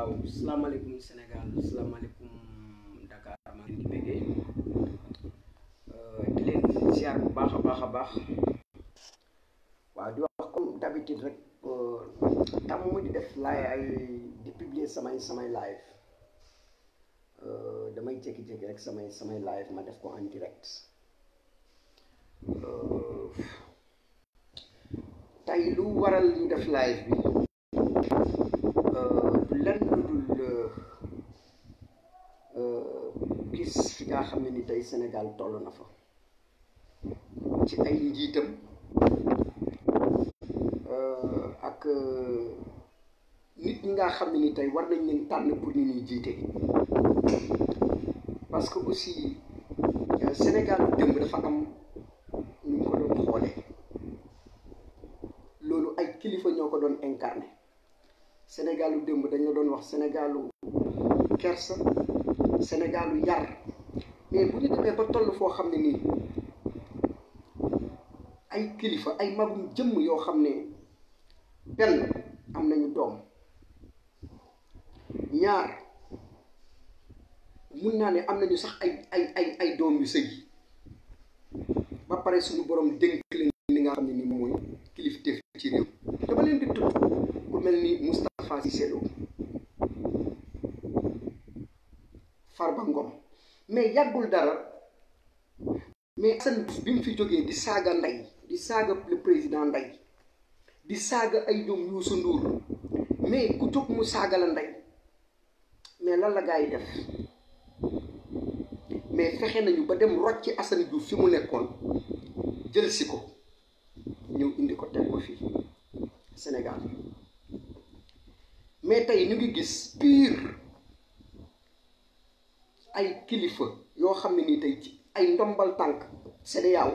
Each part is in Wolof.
waaw salaamaaleykum Sénégal salaamaaleykum Dakar maa ngi leen di bëggee di leen ziar bu baax a baax a baax waaw di wax comme d'habitude rek tam mu di def di publier samay live damay jékki-jékki rek samay live ma def ko en direct tey lu waral ñu def live bi lenn lu dul gis fi nga xam ne ni tey Sénégal toll na fa ci ay njiitam ak nit ñi nga xam ne ni tey war nañ leen tànn pour ñu ñuy jiite parce que aussi Sénégal démb dafa am ñu ko doon xoolee loolu ay kilifa ñoo ko doon incarné Sénégalu démb dañ la doon wax Sénégalu kersa Sénégalu yar mais bu ñu demee ba toll foo xam ne nii ay kilifa ay magum jëmm yoo xam ne benn am nañu doom ñaar mun naa ne am nañu sax ay doom yu sëy ba pare suñu borom dénk leen li nga xam ne ni mooy kilifteef ci réew dama leen di tudd ku mel ni Moustapha Cissé Lo Farba Ngom mais yàggul dara mais Assane Diouf bi mu fi jógee di saaga ndey di saaga le président ndey di saaga ay ñoom Youssou Ndour mais ku jóg mu saaga la ndey mais lan la gaa yi def mais fexe nañu ba dem rocc ci Assane Diouf fi mu nekkoon jël si ko ñëw indi ko teg ko fii Sénégal mais tey ñu ngi gis pire ay kilifa yoo xam ne nii tey ci ay ndombal tànk CEDEAO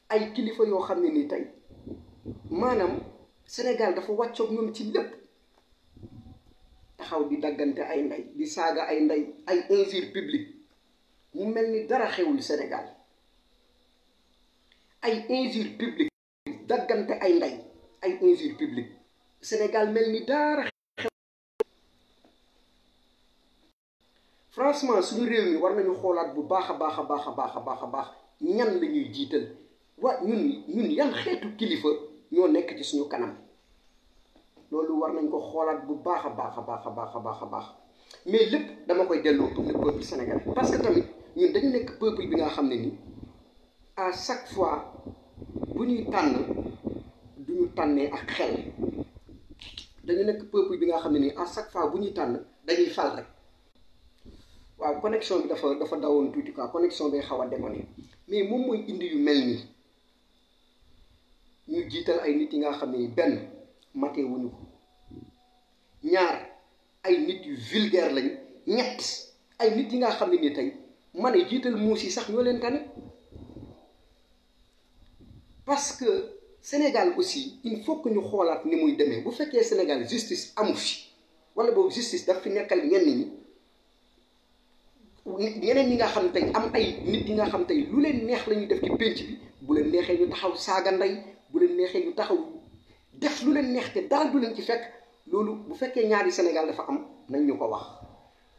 ay kilifa yoo xam ne nii tey maanaam Sénégal dafa wàccoog ñoom ci lépp taxaw di daggante ay ndey di saaga ay ndey ay injure publique mu mel ni dara xewul Sénégal ay injure publique daggante ay ndey ay injure publique Sénégal mel ni dara xew. Franchement suñu réew mi war nañu xoolaat bu baax a baax a baax a baax a baax a baax ñan la ñuy jiital waa ñun yan xeetu kilifa ñoo nekk ci suñu kanam loolu war nañ ko xoolaat bu baax a baax a baax a baax a baax a baax mais lépp dama koy delloo pour le peuple sénégalais parce que tamit ñun dañu nekk peuple bi nga xam ne ni à chaque fois bu ñuy tànn duñu tànnee ak xel dañu nekk peuple bi nga xam ne ni à chaque fois bu ñuy tànn dañuy fal rek waaw connexion bi dafa dawoon tuuti quoi connexion bi xaw a demoon mais moom mooy indi yu mel nii ñu jiital ay nit yi nga xam ne ni benn matee wuñu ko ñaar ay nit yu vulgaire lañ ñett ay nit yi nga xam ne ni tey ma ne jiital muus yi sax ñoo leen tane parce que Sénégal aussi il faut que ñu xoolaat ni muy demee bu fekkee Sénégal justice amu fi wala boobu justice daf fi nekkal ñenn ñi ñeneen ñi nga xam tey am ay nit yi nga xam tey lu leen neex la ñuy def ci pénc bi bu leen neexee ñu taxaw saaga ndey bu leen neexee ñu taxaw def lu leen neex te daal du leen ci fekk loolu bu fekkee ñaari Sénégal dafa am nañ ñu ko wax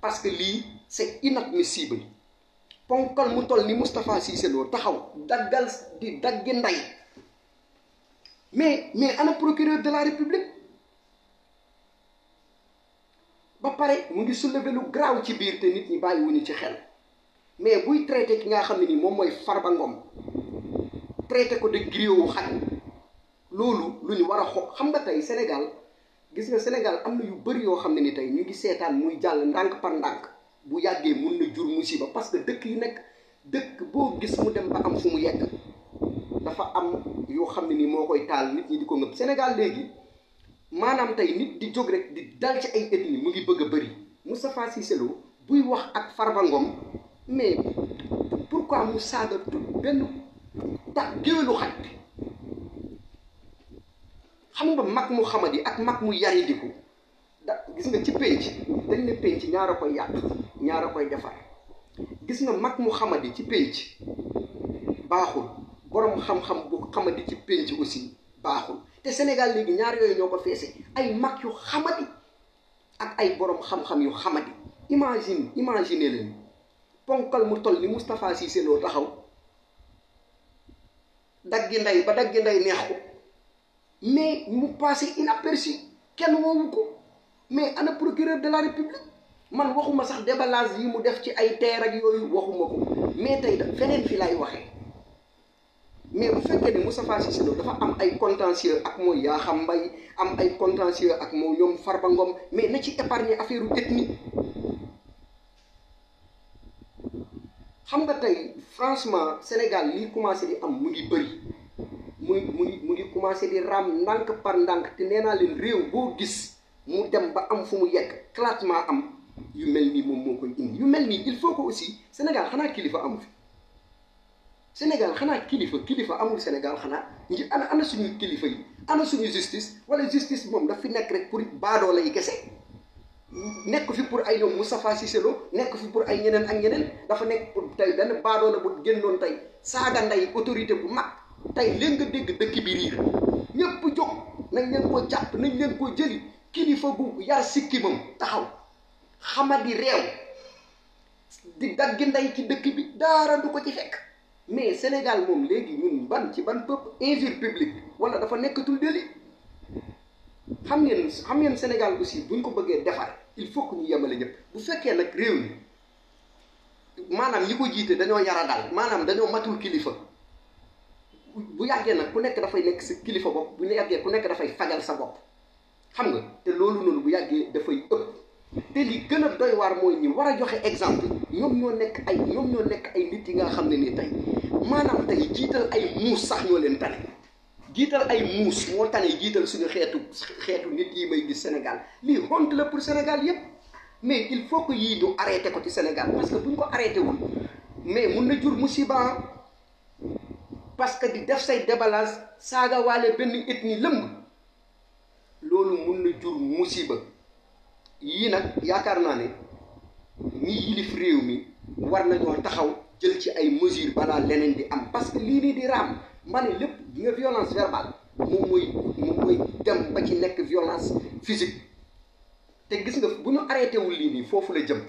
parce que lii c'est inadmissible ponkal mu toll ni Moustapha Cissé Lo taxaw daggal di daggi ndey mais ana procureur de la République ba pare mu ngi soulever lu graaw ci biir te nit ñi bàyyiwuñu ci xel mais buy traité ki nga xam ne ni moom mooy Farba Ngom traité ko de griot xaj loolu lu ñu war a xool xam nga tey Sénégal gis nga Sénégal am na yu bëri yoo xam ne ni tey ñu ngi seetaan muy jàll ndànk par ndànk bu yàggee mun na jur musiba parce que dëkk yi nekk dëkk boo gis mu dem ba am fu mu yegg dafa am yoo xam ne ni moo koy taal nit ñi di ko ngëb Sénégal léegi maanaam tey nit di jóg rek di dal ci ay ethnie mu ngi bëgg a bëri Moustapha Cissé Lo buy wax ak Farba Ngom mais pourquoi mu saaga tout benn tax géwélu xaj bi xam nga mag mu xamadi ak mag mu yaridiku da gis nga ci pénc dañ ne pénc ñaar a koy yàq ñaar a koy defar gis nga mag mu xamadi ci pénc baaxul borom xam-xam bu xamadi ci pénc aussi baaxul te Sénégal léegi ñaar yooyu ñoo ko feese ay mag yu xamadi ak ay borom xam-xam yu xamadi. Imagine leen ponkal mu toll ni Moustapha Cissé Lo taxaw daggi ndey ba daggi ndey neex ko mais mu passé inaperçu kenn woowu ko. mais ana procureur de la république man waxuma sax déballage yi mu def ci ay terre ak yooyu waxuma ko mais tey feneen fi lay waxee mais bu fekkee ne Moustapha Cissé Lo dafa am ay contentieux ak mooy Yakham Mbaye am ay contentieux ak moo ñoom Farba Ngom mais na ci épargner affaire u ethnie. xam nga tey franchement Sénégal lii commencé di am mu ngi bëri mu ngi commencé di raam ndànk par ndànk te nee naa leen réew boo gis mu dem ba am fu mu yegg classement am yu mel nii moom moo koy indi yu mel nii il faut que aussi Sénégal xanaa kilifa amu fi Sénégal xanaa kilifa amul Sénégal xanaa nji ana suñu kilifa yi ana suñu justice wala justice moom daf fi nekk rek pour baadoo lay kese nekk fi pour ay ñoom Moustapha Cissé Lo nekk fi pour ay ñeneen ak ñeneen dafa nekk pour tey benn baadoo la bu génnoon tey saaga nday autorité bu mag tey leen nga dégg dëkk bi riir ñëpp jóg nañ leen ko jàpp nañ leen ko jëli kilifa bu yar sikkimam taxaw xamadi réew di daggi ndey ci dëkk bi dara du ko ci fekk mais Sénégal moom léegi ñun ci ban peuple injure publique wala dafa nekkatul délit xam ngeen Sénégal aussi buñ ko bëggee defar il faut que ñu yemale ñëpp bu fekkee nag réew mi maanaam ñi ko jiite dañoo yara daal maanaam dañoo matul kilifa bu yàggee nag ku nekk dafay nekk sa kilifa bopp bu yàggee ku nekk dafay fajal sa bopp xam nga te loolu noonu bu yàggee dafay ëpp te li gën a doy waar mooy ñi war a joxe exemple ñoom ñoo nekk ay nit yi nga xam ne nii tey maanaam tey jiital ay muus sax ñoo leen tane jiital ay muus moo tane jiital suñu xeetu nit yi may gis Sénégal lii honte la pour Sénégal yépp mais il faut que yii ñu arrêté ko ci Sénégal parce que bu ñu ko arrêté wul mais mun na jur musiba parce que di def say déballage saaga waale benn ethnie lëmb loolu mun na jur musiba yii nag yaakaar naa ne ñi yilif réew mi war nañoo taxaw jël ci ay mesures balaa leneen di am parce que lii nii di raam ma ne lépp nga violence verbale moom mooy dem ba ci nekk violence physique te gis nga bu ñu arrêté wul lii nii foofu la jëm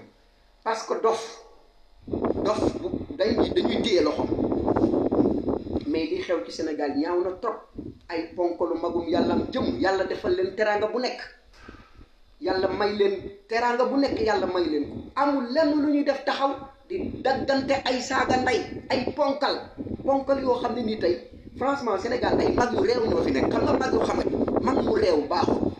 parce que dof bu dañuy téye loxo mais li xew ci Sénégal ñaaw na trop ay ponkalu magum yàlla am jëm yàlla defal leen teraanga bu nekk yàlla may leen teraanga bu nekk yàlla may leen ko amul lenn lu ñuy def taxaw di daggante ay saaga ndey ay ponkal yoo xam ne nii tey franchement Sénégal ay mag yu réew ñoo fi nekk xam nga mag yu xamadi mag mu réew baaxul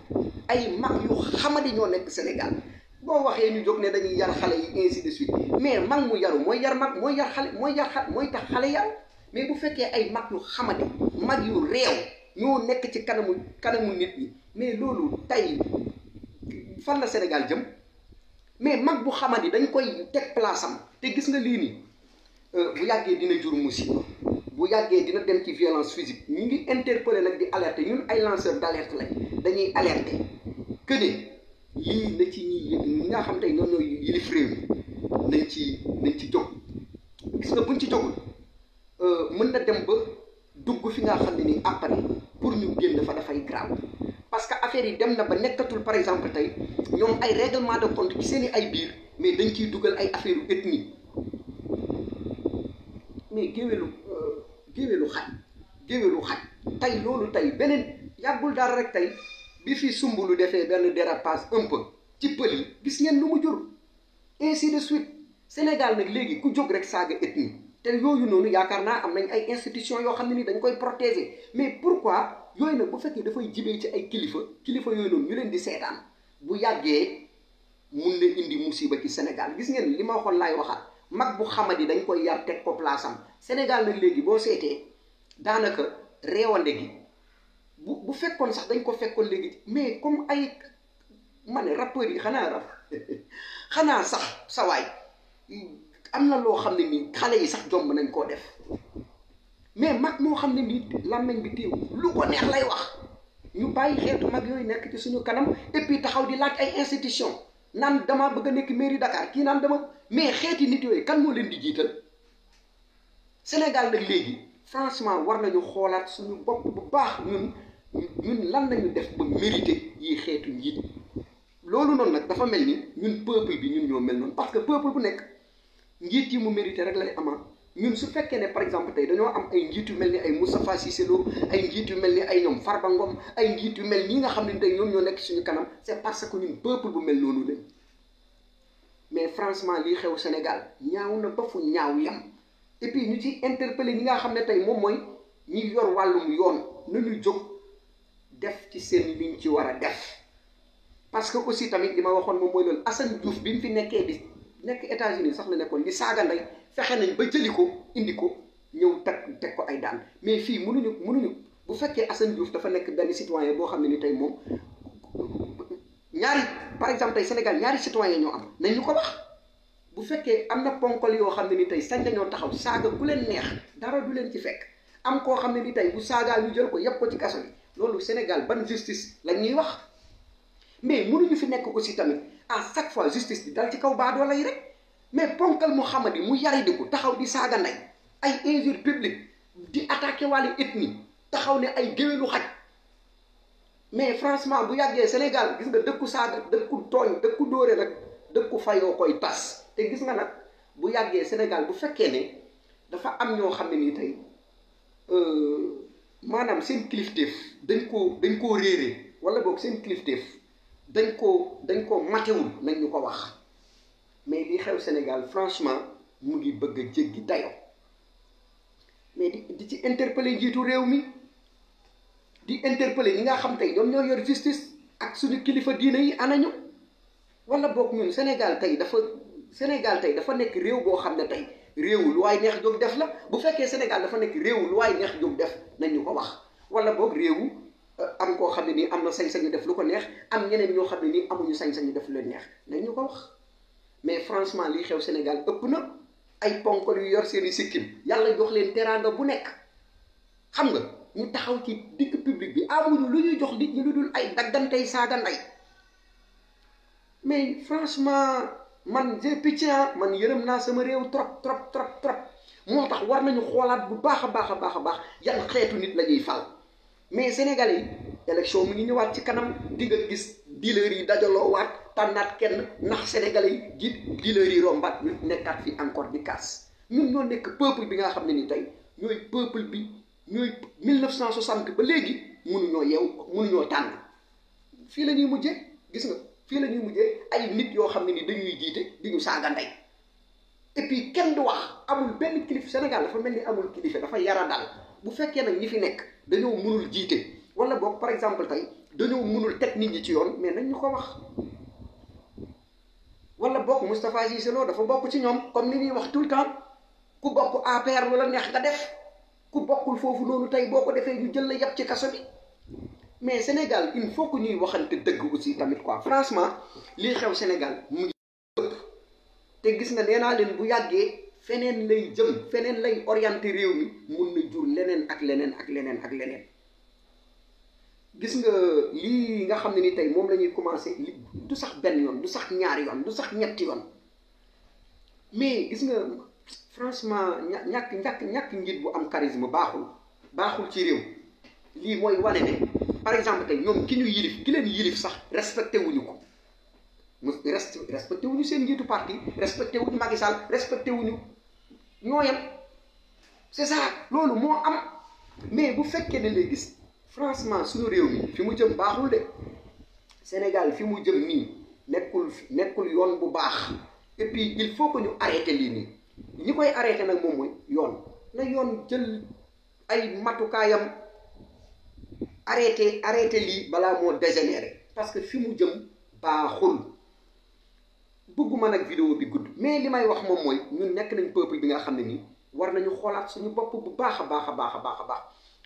ay mag yu xamadi ñoo nekk Sénégal boo waxee ñu jóg ne dañuy yar xale yi ainsi de suite mais mag mu yaru mooy yar mag mooy yar xale mooy tax xale yaru mais bu fekkee ay mag yu xamadi mag yu réew ñoo nekk ci kanamu nit ñi mais loolu tey fan la Sénégal jëm mais mag bu xamadi dañ koy teg place am te gis nga lii nii bu yàggee dina jur musiba bu yàggee dina dem ci violence physique ñu ngi interpeller nag di alerter ñun ay lanceur d'alerte lañ dañuy alerter que ne lii na ci ñi nga xam tey noonu yilif réew mi nañ ci jóg gis nga buñ ci jógul mën na dem ba dugg fi nga xam ne nii après pour ñu génn fa dafay grave parce que affaire yi dem na ba nekkatul par exemple tey ñoom ay règlement de compte ci seen i ay biir mais dañ ciy dugal ay affaire u ethnie mais géwélu xaj tey loolu tey beneen yàggul dara rek tey bi fi Sumbulu defee benn dérapage un peu ci pël yi gis ngeen lu mu jur ainsi de suite Sénégal nag léegi ku jóg rek saaga ethnie te yooyu noonu yaakaar naa am nañ ay institutions yoo xam ne ni dañ koy protéger mais pourquoi yooyu nag bu fekkee dafay jibee ci ay kilifa yooyu noonu ñu leen di seetaan bu yàggee mun na indi musiba ci Sénégal gis ngeen li ma waxoon laay waxaat mag bu xamadi dañ koy yar teg ko place am Sénégal nag léegi boo seetee daanaka réewande gi bu fekkoon sax dañ ko fekkoon léegi mais comme ay ma ne rappeurs yi xanaa sax sawaay am na loo xam ne nii xale yi sax jomb nañ koo def mais mag moo xam ne nii làmmeñ bi téew lu ko neex lay wax ñu bàyyi xeetu mag yooyu nekk ci suñu kanam et puis taxaw di laaj ay institution naan dama bëgg a nekk mairie Dakar kii naan dama mais xeeti nit yooyu kan moo leen di jiital Sénégal nag léegi franchement war nañu xoolaat suñu bopp bu baax ñun lan nañu def ba mérité yi xeetu njiit loolu noonu nag dafa mel ni ñun peuple bi ñun ñoo mel noonu parce que peuple bu nekk njiit yi mu mérité rek lay ama ñun su fekkee ne par exemple tey dañoo am ay njiit yu mel ni ay Moustapha Cissé Lo ay njiit yu mel ni ay ñoom Farba Ngom ay njiit yu mel nii nga xam ne tey ñoom ñoo nekk suñu kanam c'est parce que ñun peuple bu mel noonu lañ mais franchement lii xew Sénégal ñaaw na ba fu ñaaw yam et puis ñu ci interpellé ñi nga xam ne tey moom mooy ñi yor wàllum yoon nañu jóg def ci seen liñ ci war a def parce que aussi tamit li ma waxoon moom mooy loolu Assane Diouf bi mu fi nekkee di nekk États-Unis sax la nekkoon di saaga ndey fexe nañ ba jëli ko indi ko ñëw teg ko ay daan mais fii mënuñu bu fekkee Assane Diouf dafa nekk benn citoyen boo xam ne ni tey moom ñaari par exemple tey Sénégal ñaari citoyen ñoo am nañ ñu ko wax bu fekkee am na ponkal yoo xam ne ni tey sañ nañoo taxaw saaga ku leen neex dara du leen ci fekk am koo xam ne ni tey bu saagaa ñu jël ko yëpp ko ci kaso bi loolu Sénégal ban justice lañ ñuy wax mais mënuñu fi nekk aussi tamit à chaque fois justice bi dal ci kaw baadoola yi rek mais ponkal Mouhamad yi mu yaridiku taxaw di saaga ndey ay injure publique di attaqué wàllu ethnie taxaw ne ay géwélu xaj mais franchement bu yàggee Sénégal gis nga dëkku saaga dëkku tooñ dëkku dóore rek dëkku fayoo koy tas te gis nga nag bu yàggee Sénégal bu fekkee ne dafa am ñoo xam ne nii tey maanaam seen kilifteef dañ koo réeree wala boog seen kilifteef dañ koo matewul nañ ñu ko wax mais li xew Sénégal franchement mu ngi bëgg a jéggi dayo mais di ci interpeller njiitu réew mi di interpeller ñi nga xam tey ñoom ñoo yor justice ak suñu kilifa diine yi anañu wala boog ñun Sénégal tey dafa nekk réew boo xam ne tey réewu lu waay neex jóg def la bu fekkee Sénégal dafa nekk réewu lu waay neex jóg def nañ ñu ko wax wala boog réewu am koo xam ne nii am na sañ-sañu def lu ko neex am ñeneen ñoo xam ne nii amuñu sañ-sañu def lu leen neex nañ ñu ko wax mais franchement lii xew Sénégal ëpp na ay ponkal yu yor seeni sikkim yàlla jox leen teraanga bu nekk xam nga ñu taxaw ci digg public bi amuñu lu ñuy jox nit ñi lu dul ay daggantey saaga ndey mais franchement man j'ai pitié man yërëm naa sama réew trop moo tax war nañu xoolaat bu baax a baax yan xeetu nit la ñuy fal mais Sénégalais yi élection mu ngi ñëwaat ci kanam di nga gis dealer yi dajaloo waat tànnaat kenn ndax Sénégalais yi jiit dealer yi rombaat ñu nekkaat fi encore di kaas ñun ñoo nekk peuple bi nga xam ne ni tey ñooy peuple bi ñooy 1960 ba léegi mënuñoo tànn fii la ñuy mujjee gis nga fii la ñuy mujjee ay nit yoo xam ne ni dañuy jiite di ñu saaga ndey et puis kenn du wax amul benn kilifa Sénégal dafa mel ni amul kilifa dafa yara dal bu fekkee nag ñi fi nekk dañoo mënul jiite wala boog par exemple tey dañoo mënul teg nit ñi ci yoon mais nañ ñu ko wax wala boog Moustapha Cissé Lo dafa bokk ci ñoom comme ni ñuy wax tout le temps ku bokk APR lu la neex nga def ku bokkul foofu noonu tey boo ko defee ñu jël la yàpp ci kaso bi mais Sénégal il faut que ñuy waxante dëgg aussi tamit quoi franchement lii xew Sénégal mu ngi ëpp te gis nga nee naa leen bu yàggee feneen lay jëm feneen lay orienté réew mi mun na jur leneen ak leneen gis nga lii nga xam ne ni tey moom la ñuy commencé li du sax benn yoon du sax ñaari yoon du sax ñetti yoon mais gis nga franchement ñàkk njiit bu am charisme baaxul ci réew lii mooy wane ne par exemple tey ñoom ki leen yilif sax respecté wuñu ko respecté wuñu seen njiitu parti respecté wuñu Macky Sall respecté wuñu ñooyam c'est ça loolu moo am mais bu fekkee ne lay gis franchement suñu réew mi fi mu jëm baaxul de Sénégal fi mu jëm nii nekkul yoon bu baax et puis il faut que ñu arrêté lii nii ñi koy arrêté nag moom mooy yoon na yoon jël ay matukaayam arrêté lii balaa moo dégénéré parce que fi mu jëm baaxul bëgguma nag vidéo bi gudd mais li may wax moom mooy ñun nekk nañ peuple bi nga xam ne nii war nañu xoolaat suñu bopp bu baax a baax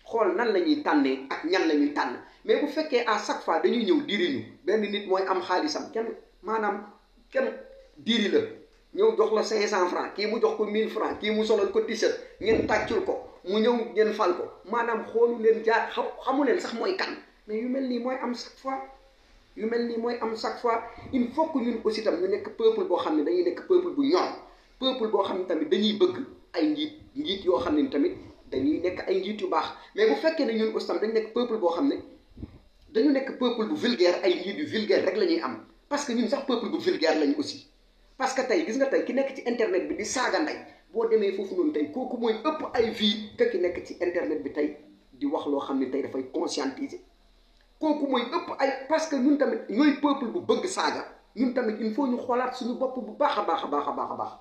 xool nan la ñuy tànnee ak ñan la ñuy tànn mais bu fekkee à chaque fois dañuy ñëw diri ñu benn nit mooy am xaalisam kenn diri la ñëw jox la 500 francs kii mu jox ko 1000 francs kii mu solal ko t-shirt ngeen tàccul ko mu ñëw ngeen fal ko maanaam xoolu leen jaar xamu leen sax mooy kan mais yu mel nii mooy am chaque fois il faut que ñun aussi tam ñu nekk peuple boo xam ne dañuy nekk peuple bu ñor peuple boo xam ne tamit dañuy bëgg ay njiit yoo xam ne tamit dañuy nekk ay njiit yu baax mais bu fekkee ne ñun aussi tam dañu nekk peuple boo xam ne dañu nekk peuple bu vulgaire ay njiit yu vulgaire rek la ñuy am parce que ñun sax peuple bu vulgaire lañu aussi parce que tey gis nga tey ki nekk ci internet bi di saaga ndey boo demee foofu noonu tey kooku mooy ëpp ay vie que ki nekk ci internet bi tey di wax loo xam ne tey dafay conscientiser kooku mooy ëpp ay parce que ñun tamit ñooy peuple bu bëgg saaga ñun tamit il faut ñu xoolaat suñu bopp bu baax a baax a baax a baax a baax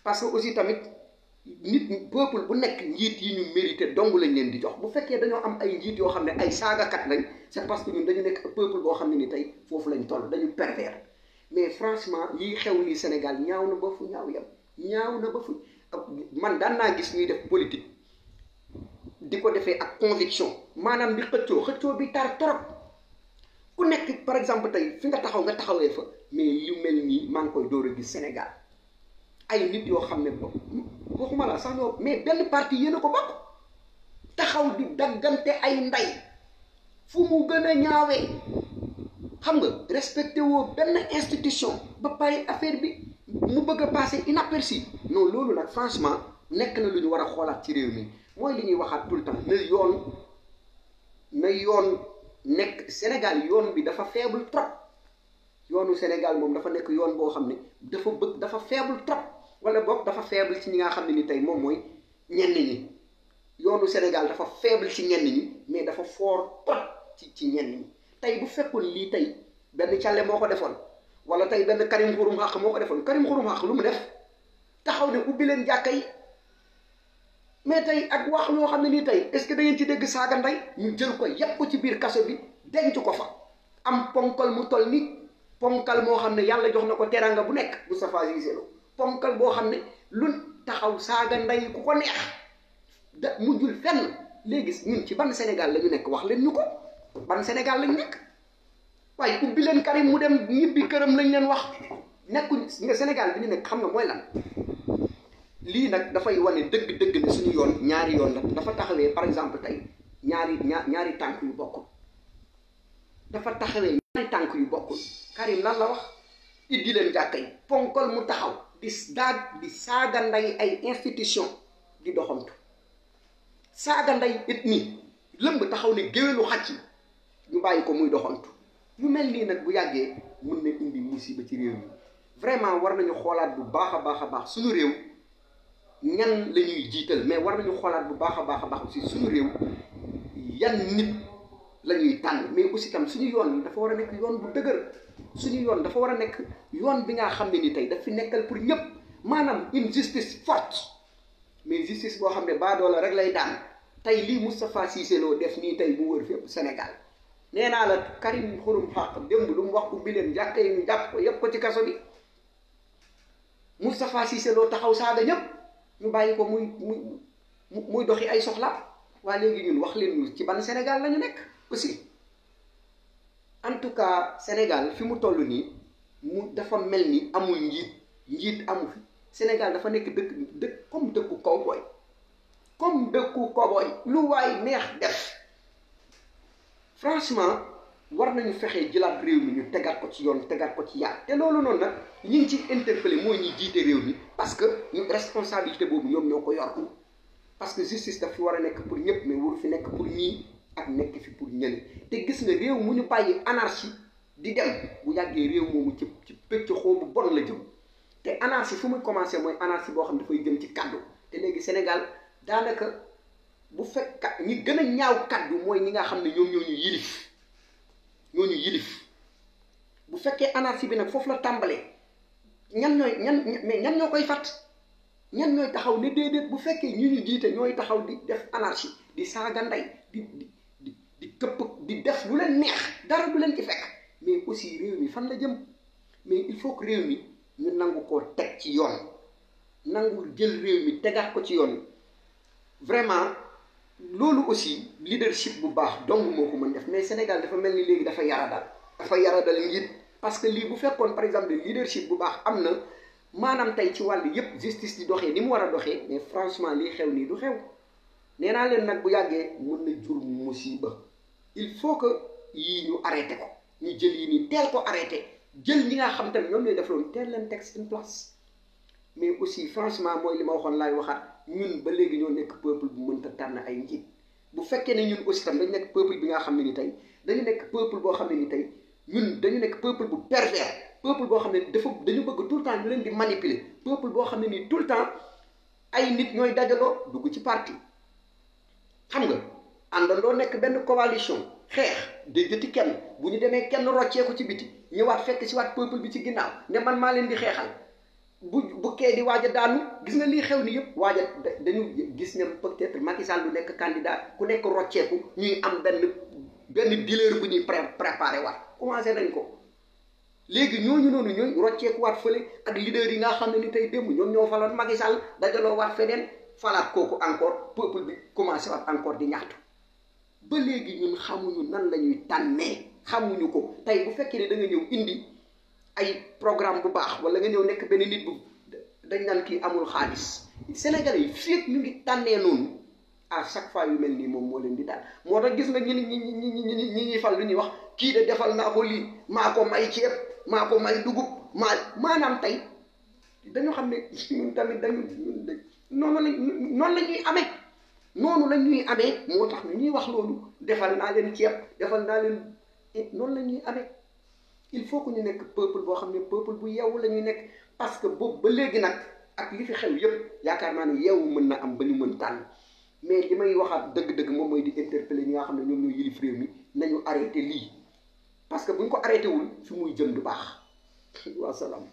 parce que aussi tamit nit peuple bu nekk njiit yi ñu mérité dong lañ leen di jox bu fekkee dañoo am ay njiit yoo xam ne ay saagakat lañ c'est parce que ñun dañu nekk peuple boo xam ne ni tey foofu lañ toll dañu pervers mais franchement lii xew nii Sénégal ñaaw na ba fu ñaaw yam ñaaw na ba fu man daan naa gis ñuy def politique di ko defee ak conviction maanaam di xëccoo bi tar trop ku nekk par exemple tey fi nga taxaw nga taxawee fa mais yu mel nii maa ngi koy door a gis Sénégal ay nit yoo xam ne waxuma la sax ñoo mais benn parti yéen a ko bokk taxaw di daggante ay ndey fu mu gën a ñaawee xam nga respecté woo benn institution ba pare affaire bi mu bëgg a passer inaperçu non loolu nag franchement nekk na lu ñu war a xoolaat ci réew mi mooy li ñuy waxaat tout le temps na yoon nekk Sénégal yoon bi dafa faible trop yoonu Sénégal moom dafa nekk yoon boo xam ne dafa faible trop wala boog dafa faible ci ñi nga xam ne ni tey moom mooy ñenn ñi yoonu Sénégal dafa faible ci ñenn ñi mais dafa fort trop ci ñenn ñi tey bu fekkoon lii tey benn Thialé moo ko defoon wala tey benn Karim Xurum Xaq moo ko defoon Karim Xurum Xaq lu mu def taxaw ne ubbi leen jàkka yi mais tey ak wax loo xam ne nii tey est-ce que da ngeen ci dégg saaga ndey ñu jël ko yépp ko ci biir kaso bi denc ko fa am ponkal mu toll ni ponkal moo xam ne yàlla jox na ko teranga bu nekk Moustapha Cissé Lo ponkal boo xam ne lu taxaw saaga ndey ku ko neex da mujjul fenn léegi ñun ci ban Sénégal la ñu nekk wax leen ñu ko ban Sénégal lañu nekk waaye ubbi leen Karim mu dem ñibbi këram lañ leen wax nekkuñ nga Sénégal bi ñu nekk xam nga mooy lan lii nag dafay wane dëgg-dëgg ne suñu yoon ñaari yoon la dafa taxawee par exemple tey ñaari tànk yu bokkul dafa taxawee ñaari tànk yu bokkul Karim lan la wax iddi leen jàkka yi ponkal mu taxaw di saaga nday ay institution di doxantu saaga nday ethnie lëmb taxaw ne géwélu xàcc ñu bàyyi ko muy doxantu ñu mel nii nag bu yàggee mën na indi musiba ci réew mi vraiment war nañu xoolaat bu baax a baax suñu réew ñan la ñuy jiital mais war nañu xoolaat bu baax a baax aussi suñu réew yan nit la ñuy tànn mais aussi tam suñu yoon dafa war a nekk yoon bu dëgër suñu yoon dafa war a nekk yoon bi nga xam ne ni tey daf fi nekkal pour ñëpp maanaam une justice forte mais justice boo xam ne baadoola rek lay daan tey lii Moustapha Cissé Lo def nii tey mu wër fépp Sénégal nee naa la Karim Xurum Xaq démb lu mu wax ubbi leen jàkka yi ñu jàpp ko yépp ko ci kaso bi Moustapha Cissé Lo taxaw saaga ñëpp ñu bàyyi ko muy doxi ay soxla waaye léegi ñun wax leen ñu ci ban Sénégal la ñu nekk aussi en tout cas Sénégal fi mu toll nii mu dafa mel ni amul njiit amu fi Sénégal dafa nekk dëkk comme dëkku cowboy lu waay neex def franchement war nañu fexe jëlaat réew mi ñu tegaat ko ci yoon tegaat ko ci yaar te loolu noonu nag ñi ngi ci interpellé mooy ñi jiite réew mi parce que ñu responsabilité boobu ñoom ñoo ko yor parce que justice daf fi war a nekk pour ñëpp mais waru fi nekk pour ñii ak nekk fi pour ñeneen te gis nga réew mu ñu bàyyi anarchie di dem bu yàggee réew moomu ci pëcc xoobu bon la jëm te anarchie fu muy commencé mooy anarchie boo xam ne dafay jëm ci kaddu te léegi Sénégal daanaka bu fekk ñi gën a ñaaw kaddu mooy ñi nga xam ne ñoom ñoo ñu yilif bu fekkee anarchie bi nag foofu la tàmbalee ñan ñoo koy fàtt ñan ñooy taxaw ne déedéet bu fekkee ñu jiite ñooy taxaw di def anarchie di saaga ndey di këpp di def lu leen neex dara du leen ci fekk mais aussi réew mi fan la jëm mais il faut que réew mi ñu nangu koo teg ci yoon nangu jël réew mi tegaat ko ci yoon vraiment loolu aussi leadership bu baax dong moo ko mën def mais Sénégal dafa mel ni léegi dafa yaradal njiit parce que lii bu fekkoon par exemple leadership bu baax am na maanaam tey ci wàll yépp justice di doxee ni mu war a doxee mais franchement lii xew nii du xew nee naa leen nag bu yàggee mën na jur musiba il faut que yii ñu arrêté ko ñu jël yi nii teel ko arrêté jël ñi nga xam tamit ñoom ñooy def loolu teel leen teg en place mais aussi franchement mooy li ma waxoon laay waxaat ñun ba léegi ñoo nekk peuple bu mënta tànn ay njiit bu fekkee ne ñun aussi tam dañ nekk peuple bi nga xam ne ni tey dañu nekk peuple boo xam ne ni tey ñun dañu nekk peuple bu pervers peuple boo xam ne dañu bëgg tout le temps ñu leen di manipuler peuple boo xam ne nii tout le temps ay nit ñooy dajaloo dugg ci parti xam nga àndandoo nekk benn coalition xeex déjati kenn bu ñu demee kenn rocceeku ci biti ñëwaat fekk si waat peuple bi ci ginnaaw ne man maa leen di xeexal bu kee di waaj a daanu gis nga lii xew ni yëpp waaj a dañu gis ne peut-être Macky Sall du nekk candidat ku nekk rocceeku ñuy am benn dealer bu ñuy préparé waat commencé nañ ko léegi ñooñu noonu ñooy rocceeku waat fële ak leader yi nga xam ne ni tey démb ñoom ñoo faloon Macky Sall dajaloo waat feneen falaat kooku encore peuple bi commencé waat encore di ñaxtu ba léegi ñun xamuñu nan la ñuy tànnee xamuñu ko tey bu fekkee ne da nga ñëw indi ay programme bu baax wala nga ñëw nekk benn nit bu dañ naan kii amul xaalis Sénégalais yi fii ñu ngi tànnee noonu à chaque fois yu mel nii moom moo leen di daal moo tax gis nga ñi fal lu ñuy wax kii de defal naa ko lii maa ko may ceeb maa ko may dugub maanaam tey dañu xam ne ñun tamit noonu la ñuy amee noonu la ñuy amee moo tax ñuy wax loolu defal naa leen ceeb defal naa leen noonu la ñuy amee il faut que ñu nekk peuple boo xam ne peuple bu yeewu la ñuy nekk parce que boobu ba léegi nag ak li fi xew yépp yaakaar naa ne yeewu mën na am ba ñu mën tànn mais li may waxaat dëgg-dëgg moom mooy di interpeller ñi nga xam ne ñoom ñoo yilif réew mi nañu arrêté lii parce que bu ñu ko arrêté wul fi muy jëm du baax wasalaam